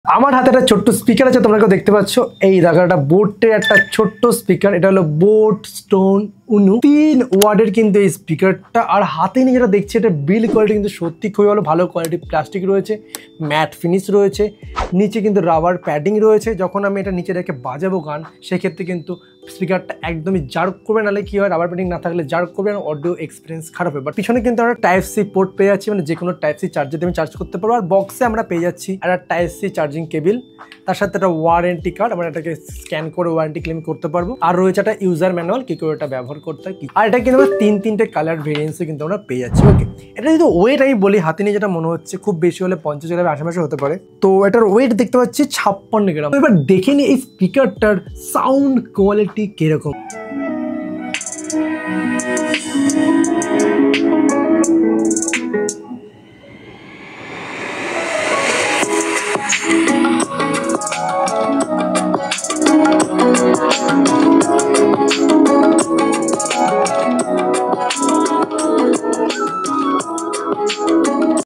আমার হাতে একটা ছোট্ট স্পিকার আছে, তোমরা কেউ দেখতে পাচ্ছ। এই দেখো একটা বোটের একটা ছোট্ট স্পিকার, এটা হলো বোট স্টোন উনু 3 ওয়ার্ডের কিন্তু এই স্পিকারটা। আর হাতে নিয়ে যেটা দেখছি এটা বিল্ড কোয়ালিটি কিন্তু সত্যি খুবই ভালো কোয়ালিটি, প্লাস্টিক রয়েছে, ম্যাট ফিনিশ রয়েছে, নিচে কিন্তু রাবার প্যাডিং রয়েছে। যখন আমি এটা নিচে রেখে বাজাবো গান, সেক্ষেত্রে কিন্তু স্পিকারটা একদমই জার্ক করবে, নাহলে কি হয় রাবার প্যাডিং না থাকলে জার্ক করবে, আর অডিও এক্সপিরিয়েন্স খারাপ হবে। বাট পিছনে কিন্তু আমরা টাইপ সি পোর্ট পেয়ে যাচ্ছি, মানে যে কোনো টাইপ সি চার্জার দিয়ে আমি চার্জ করতে পারবো। আর বক্সে আমরা পেয়ে যাচ্ছি একটা টাইপ সি চার্জিং কেবিল, তার সাথে একটা ওয়ারেন্টি কার্ড, আমরা এটাকে স্ক্যান করে ওয়ারেন্টি ক্লেম করতে পারবো। আর রয়েছে একটা ইউজার ম্যানুয়াল, কি করে এটা ব্যবহার করতে হয় কি। আর এটা কিন্তু আমরা তিনটে কালার ভেরিয়েন্সে কিন্তু আমরা পেয়ে যাচ্ছি। ওকে, এটা যদি ওয়েট আমি বলি, হাতে নিয়ে যেটা মনে হচ্ছে খুব বেশি হলে 50 গ্রামের আশেপাশে হতে পারে। তো এটার ওয়েট দেখতে পাচ্ছি 56 গ্রাম। এবার দেখে নিই এই স্পিকারটার সাউন্ড কোয়ালিটি কিরকম।